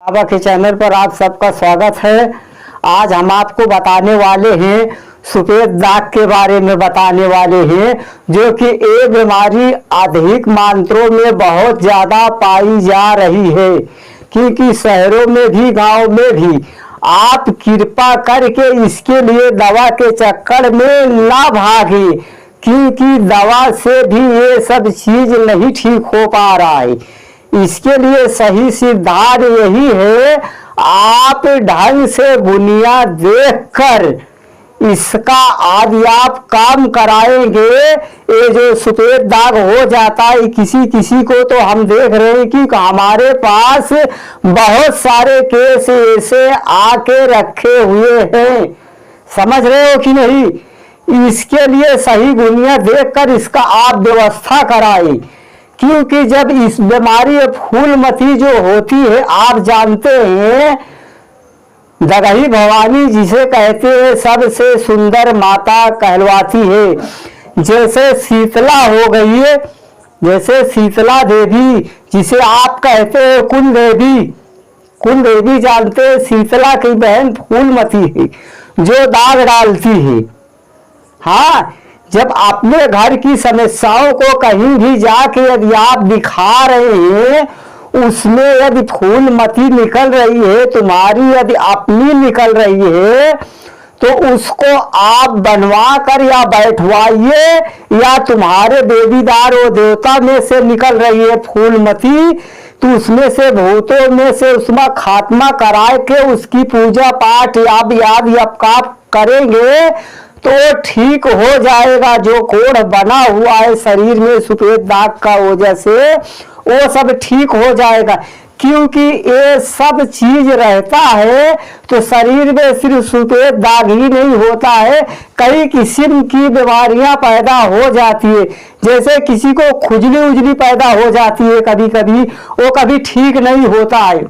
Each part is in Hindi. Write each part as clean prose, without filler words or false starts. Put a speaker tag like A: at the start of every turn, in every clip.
A: बाबा के चैनल पर आप सबका स्वागत है। आज हम आपको बताने वाले हैं सफेद दाग के बारे में बताने वाले हैं, जो कि एक बीमारी अधिक मात्रा में बहुत ज़्यादा पाई जा रही है, क्योंकि शहरों में भी गांव में भी। आप कृपा करके इसके लिए दवा के चक्कर में ना भागे, क्योंकि दवा से भी ये सब चीज नहीं ठीक हो पा रहा है। इसके लिए सही सिद्धांत यही है, आप ढंग से बुनियाद देखकर इसका आदि आप काम कराएंगे। ये जो सफेद दाग हो जाता है किसी किसी को, तो हम देख रहे हैं कि हमारे पास बहुत सारे केस ऐसे आके रखे हुए हैं। समझ रहे हो कि नहीं? इसके लिए सही बुनियाद देखकर इसका आप व्यवस्था कराएं, क्योंकि जब इस बीमारी फूलमती जो होती है, आप जानते हैं दगही भवानी जिसे कहते हैं सबसे सुंदर माता कहलवाती है। जैसे शीतला हो गई है, जैसे शीतला देवी जिसे आप कहते हैं कुल देवी, कुल देवी जानते हैं शीतला की बहन फूलमती है जो दाग डालती है। हाँ, जब अपने घर की समस्याओं को कहीं भी जाके यदि आप दिखा रहे हैं, उसमें यदि फूलमती निकल रही है, तुम्हारी यदि अपनी निकल रही है, तो उसको आप बनवा कर या बैठवाइए, या तुम्हारे देवीदार और देवता में से निकल रही है फूलमती, तो उसमें से भूतों में से उसमें खात्मा करा के उसकी पूजा पाठ याद आप करेंगे तो ठीक हो जाएगा। जो कोढ़ बना हुआ है शरीर में सफेद दाग का वजह से, वो सब ठीक हो जाएगा। क्योंकि ये सब चीज रहता है तो शरीर में सिर्फ सफेद दाग ही नहीं होता है, कई किस्म की बीमारियां पैदा हो जाती है। जैसे किसी को खुजली उजली पैदा हो जाती है, कभी कभी वो कभी ठीक नहीं होता है,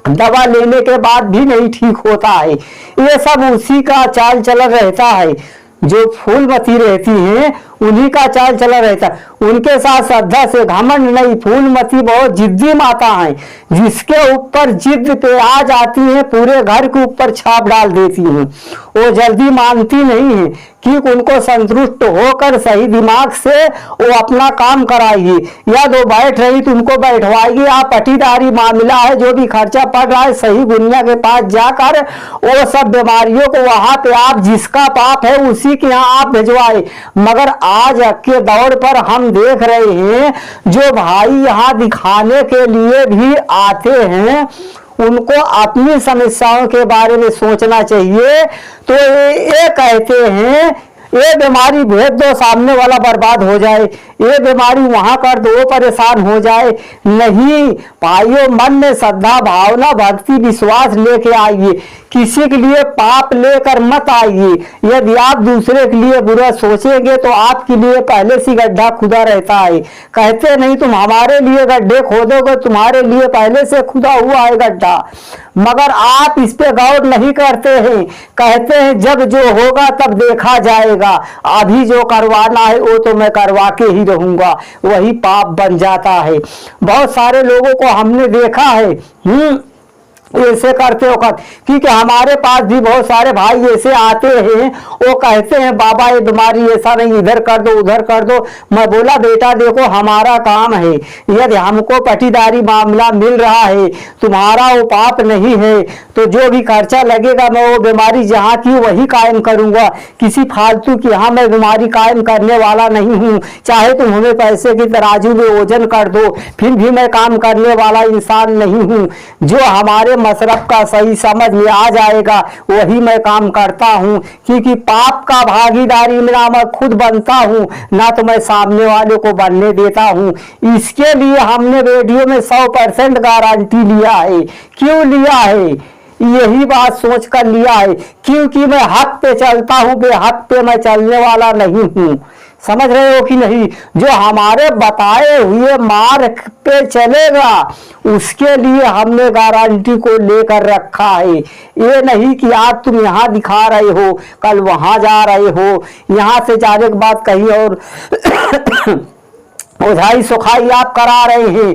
A: दवा लेने के बाद भी नहीं ठीक होता है। ये सब उसी का चाल चलन रहता है। जो फूलमती रहती हैं उन्हीं का चाल चला रहता है। उनके साथ श्रद्धा से घमंड नहीं। फूलमती बहुत जिद्दी माता है, जिसके ऊपर जिद पे आ जाती है पूरे घर के ऊपर छाप डाल देती हैं। वो जल्दी मानती नहीं है कि उनको संतुष्ट होकर सही दिमाग से वो अपना काम कराएगी, या दो बैठ रही तो उनको बैठवाएगी। आप पटीदारी मामला है, जो भी खर्चा पड़ रहा है सही दुनिया के पास जाकर वो सब बीमारियों को वहां पे आप जिसका पाप है उसी के यहाँ आप भिजवाए। मगर आज के दौर पर हम देख रहे हैं जो भाई यहाँ दिखाने के लिए भी आते हैं, उनको अपनी समस्याओं के बारे में सोचना चाहिए। तो ये कहते हैं ये बीमारी भेज दो, सामने वाला बर्बाद हो जाए, ये बीमारी वहां कर दो, वो परेशान हो जाए। नहीं भाइयों, मन में श्रद्धा भावना भक्ति विश्वास लेके आइए। किसी के लिए पाप लेकर मत आइए। यदि आप दूसरे के लिए बुरा सोचेंगे तो आपके लिए पहले से गड्ढा खुदा रहता है। कहते नहीं तुम हमारे लिए गड्ढे खोदोगे, तुम्हारे लिए पहले से खुदा हुआ है गड्ढा, मगर आप इस पे गौर नहीं करते हैं। कहते हैं जब जो होगा तब देखा जाएगा, अभी जो करवाना है वो तो मैं करवा के ही रहूंगा, वही पाप बन जाता है। बहुत सारे लोगों को हमने देखा है ऐसे करते हो, क्योंकि हमारे पास भी बहुत सारे भाई ऐसे आते हैं, वो कहते हैं बाबा ये बीमारी ऐसा नहीं, इधर कर दो उधर कर दो। मैं बोला बेटा देखो हमारा काम है, यदि हमको पटीदारी मामला मिल रहा है, तुम्हारा वो पाप नहीं है, तो जो भी खर्चा लगेगा मैं वो बीमारी जहाँ की वही कायम करूंगा। किसी फालतू की यहाँ मैं बीमारी कायम करने वाला नहीं हूँ। चाहे तुम हमें पैसे की तराजू में वजन कर दो, फिर भी मैं काम करने वाला इंसान नहीं हूँ। जो हमारे मसरफ का सही समझ में आ जाएगा वही मैं काम करता हूँ, क्योंकि पाप का भागीदारी मेरा मैं खुद बनता हूँ, ना तो मैं सामने वाले को बनने देता हूँ। इसके लिए हमने वीडियो में 100% गारंटी लिया है। क्यों लिया है? यही बात सोच कर लिया है, क्योंकि मैं हक पे चलता हूँ, बेहक पे मैं चलने वाला नहीं हूँ। समझ रहे हो कि नहीं? जो हमारे बताए हुए मार्ग पे चलेगा उसके लिए हमने गारंटी को लेकर रखा है। ये नहीं कि आज तुम यहाँ दिखा रहे हो कल वहां जा रहे हो, यहाँ से जाने के बाद कहीं और ओझाई सुखाई आप करा रहे हैं,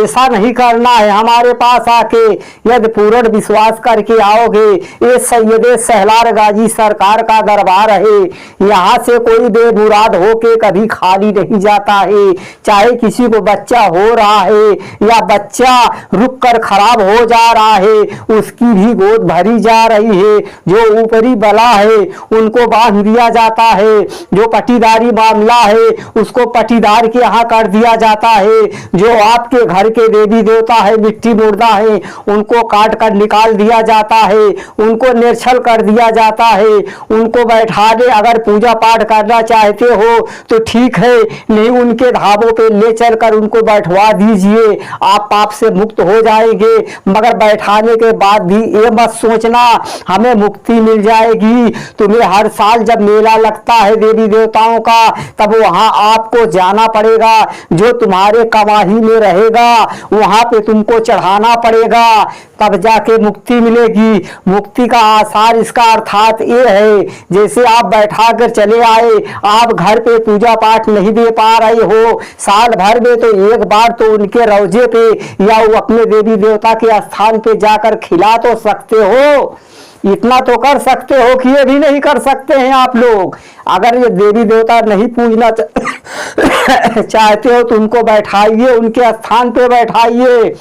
A: ऐसा नहीं करना है। हमारे पास आके यदि पूर्ण विश्वास करके आओगे, ये सैयदे सहलार गाजी सरकार का दरबार है, यहाँ से कोई बेमुराद होके कभी खाली नहीं जाता है। चाहे किसी को बच्चा हो रहा है या बच्चा रुक कर खराब हो जा रहा है, उसकी भी गोद भरी जा रही है। जो ऊपरी बला है उनको बांध दिया जाता है, जो पटीदारी मामला है उसको पटीदार के यहाँ कर दिया जाता है। जो आपके घर के देवी देवता है, मिट्टी मुर्दा है, उनको काट कर निकाल दिया जाता है, उनको निर्छल कर दिया जाता है, उनको बैठा दे। अगर पूजा पाठ करना चाहते हो तो ठीक है, नहीं उनके धामों पे ले चलकर उनको बैठवा दीजिए, आप पाप से मुक्त हो जाएंगे। मगर बैठाने के बाद भी ये मत सोचना हमें मुक्ति मिल जाएगी। तुम्हें हर साल जब मेला लगता है देवी देवताओं का, तब वहां आपको जाना पड़ेगा। जो तुम्हारे कमाही में रहेगा वहां पे तुमको चढ़ाना पड़ेगा, तब जाके मुक्ति मिलेगी। मुक्ति का आसार इसका अर्थात ये है, जैसे आप बैठा कर चले आए, आप घर पे पूजा पाठ नहीं दे पा रहे हो, साल भर में तो एक बार तो उनके रौजे पे या वो अपने देवी देवता के स्थान पे जाकर खिला तो सकते हो। इतना तो कर सकते हो कि ये भी नहीं कर सकते हैं आप लोग। अगर ये देवी देवता नहीं पूजना चाहते हो तो उनको बैठाइए, उनके स्थान पे बैठाइए।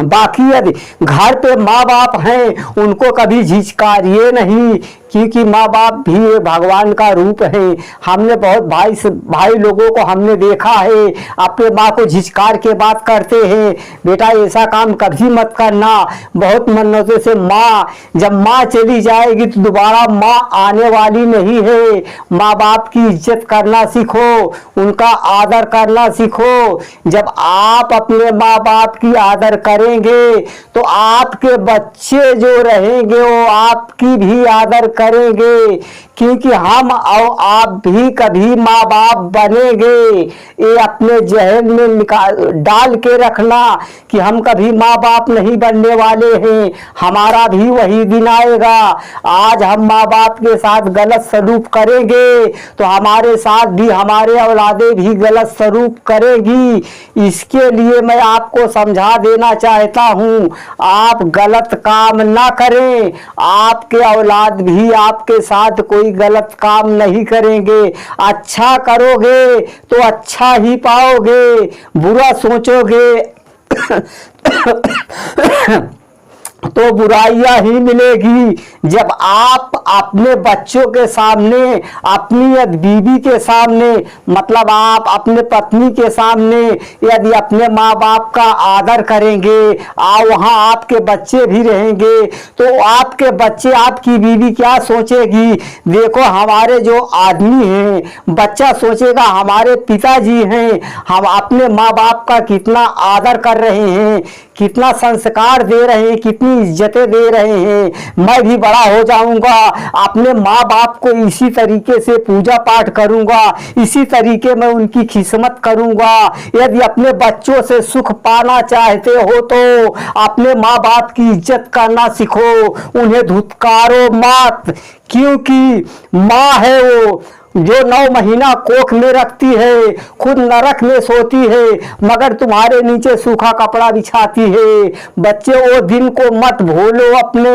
A: बाकी यदि घर पे माँ बाप हैं उनको कभी झिझकारिए नहीं, क्योंकि माँ बाप भी भगवान का रूप है। हमने बहुत भाई लोगों को हमने देखा है अपने माँ को झिझकार के बात करते हैं, बेटा ऐसा काम कभी मत करना। बहुत मन्नतों से माँ, जब माँ चली जाएगी तो दोबारा माँ आने वाली नहीं है। माँ बाप की इज्जत करना सीखो, उनका आदर करना सीखो। जब आप अपने माँ बाप की आदर करेंगे तो आपके बच्चे जो रहेंगे वो आपकी भी आदर करेंगे, क्योंकि हम और आप भी कभी माँ बाप बनेंगे। ये अपने जहन में डाल के रखना कि हम कभी माँ बाप नहीं बनने वाले हैं, हमारा भी वही दिन आएगा। आज हम माँ बाप के साथ गलत सलूक करेंगे तो हमारे साथ भी हमारे औलादे भी गलत सलूक करेगी। इसके लिए मैं आपको समझा देना चाहता हूँ, आप गलत काम ना करें, आपके औलाद भी आपके साथ कोई गलत काम नहीं करेंगे। अच्छा करोगे तो अच्छा ही पाओगे, बुरा सोचोगे तो बुराइयां ही मिलेगी। जब आप अपने बच्चों के सामने, अपनी बीवी के सामने, मतलब आप अपने पत्नी के सामने यदि अपने माँ बाप का आदर करेंगे, वहाँ आपके बच्चे भी रहेंगे, तो आपके बच्चे, आपकी बीवी क्या सोचेगी? देखो हमारे जो आदमी हैं, बच्चा सोचेगा हमारे पिताजी हैं, हम अपने माँ बाप का कितना आदर कर रहे हैं, कितना संस्कार दे रहे हैं, कितनी इज्जतें दे रहे हैं। मैं भी बड़ा हो जाऊंगा, अपने माँ बाप को इसी तरीके से पूजा पाठ करूंगा, इसी तरीके में उनकी खिदमत करूंगा। यदि अपने बच्चों से सुख पाना चाहते हो तो अपने माँ बाप की इज्जत करना सीखो, उन्हें धुतकारो मत, क्योंकि माँ है वो जो 9 महीना कोख में रखती है, खुद नरक में सोती है, मगर तुम्हारे नीचे सूखा कपड़ा बिछाती है। बच्चे वो दिन को मत भूलो अपने,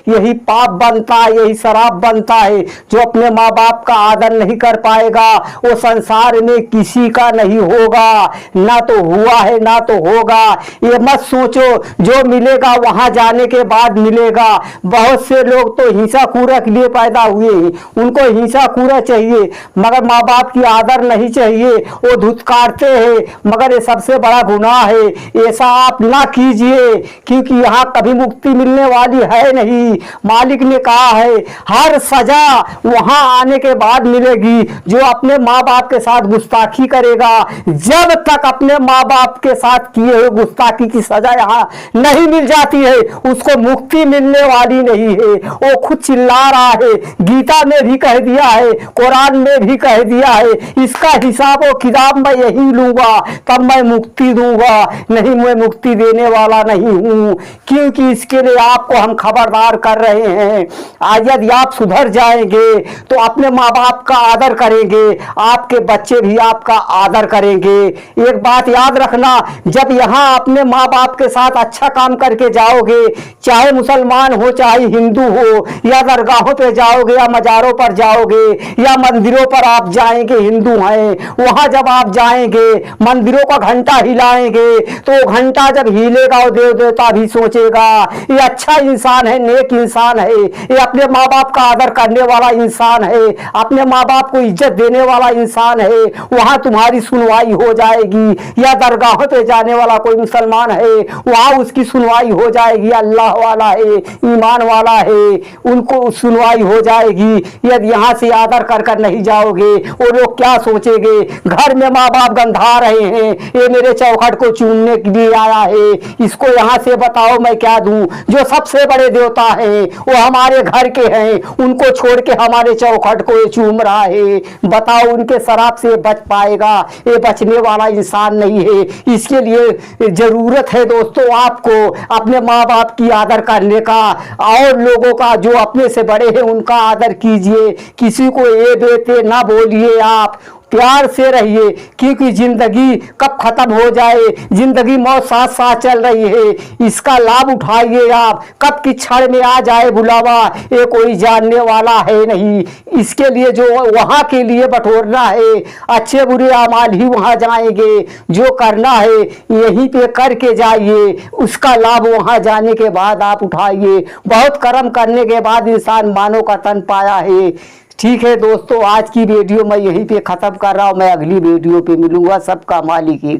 A: यही पाप बनता है, यही शराब बनता है। जो अपने माँ बाप का आदर नहीं कर पाएगा वो संसार में किसी का नहीं होगा, ना तो हुआ है ना तो होगा। ये मत सोचो जो मिलेगा वहां जाने के बाद मिलेगा। बहुत से लोग तो हिंसा कूड़ा के लिए पैदा हुए हैं, उनको हिंसा कूड़ा चाहिए मगर माँ बाप की आदर नहीं चाहिए, वो धुतकारते हैं। मगर ये सबसे बड़ा गुनाह है, ऐसा आप ना कीजिए, क्योंकि यहाँ कभी मुक्ति मिलने वाली है नहीं। मालिक ने कहा है हर सजा वहां आने के बाद मिलेगी। जो अपने माँ बाप के साथ गुस्ताखी करेगा, जब तक अपने माँ बाप के साथ किए हुए गुस्ताखी की सजा यहाँ नहीं मिल जाती है उसको मुक्ति मिलने वाली नहीं है। वो खुद चिल्ला रहा है, गीता में भी कह दिया है, कुरान में भी कह दिया है, इसका हिसाब और किताब मैं यही लूंगा, तब मैं मुक्ति दूंगा, नहीं मैं मुक्ति देने वाला नहीं हूँ। क्योंकि इसके लिए आपको हम खबरदार कर रहे हैं। आज यदि आप सुधर जाएंगे तो अपने माँ बाप का आदर करेंगे, आपके बच्चे भी आपका आदर करेंगे। एक बात याद रखना, जब यहाँ अपने माँ बाप के साथ अच्छा काम करके जाओगे, चाहे मुसलमान हो चाहे हिंदू हो, या दरगाहों पे जाओगे या मजारों पर जाओगे या मंदिरों पर आप जाएंगे, हिंदू हैं, वहां जब आप जाएंगे मंदिरों का घंटा हिलाएंगे तो घंटा जब हिलेगा वो देव देवता भी सोचेगा ये अच्छा इंसान है, नेक इंसान है, ये अपने माँ बाप का आदर करने वाला इंसान है, अपने माँ बाप को इज्जत देने वाला इंसान है, वहां तुम्हारी सुनवाई हो जाएगी। या दरगाहों पे जाने वाला कोई मुसलमान है, वहां उसकी सुनवाई हो जाएगी, अल्लाह वाला है, ईमान वाला है, उनको सुनवाई हो जाएगी। यदि यहाँ से आदर कर कर नहीं जाओगे वो लोग क्या सोचेंगे, घर में माँ बाप गंधा रहे हैं, ये मेरे चौखट को चूमने के लिए आया है, इसको यहाँ से बताओ मैं क्या दूं। जो सबसे बड़े देवता हैं वो हमारे घर के हैं, उनको छोड़ के हमारे चौखट को ये चूम रहा है, बताओ उनके शराब से बच पाएगा? ये बचने वाला इंसान नहीं है। इसके लिए जरूरत है दोस्तों आपको अपने माँ बाप की आदर करने का, और लोगों का जो अपने से बड़े हैं उनका आदर कीजिए, किसी को ये बेटे ना बोलिए, आप प्यार से रहिए, क्योंकि जिंदगी कब खत्म हो जाए, जिंदगी मौत साथ साथ चल रही है, इसका लाभ उठाइए आप, कब की क्षण में आ जाए बुलावा ये कोई जानने वाला है नहीं। इसके लिए जो वहाँ के लिए बटोरना है, अच्छे बुरे अमाल ही वहाँ जाएंगे, जो करना है यहीं पे करके जाइए, उसका लाभ वहाँ जाने के बाद आप उठाइए। बहुत कर्म करने के बाद इंसान मानव का तन पाया है। ठीक है दोस्तों, आज की वीडियो मैं यहीं पे ख़त्म कर रहा हूँ, मैं अगली वीडियो पे मिलूंगा। सबका मालिक एक।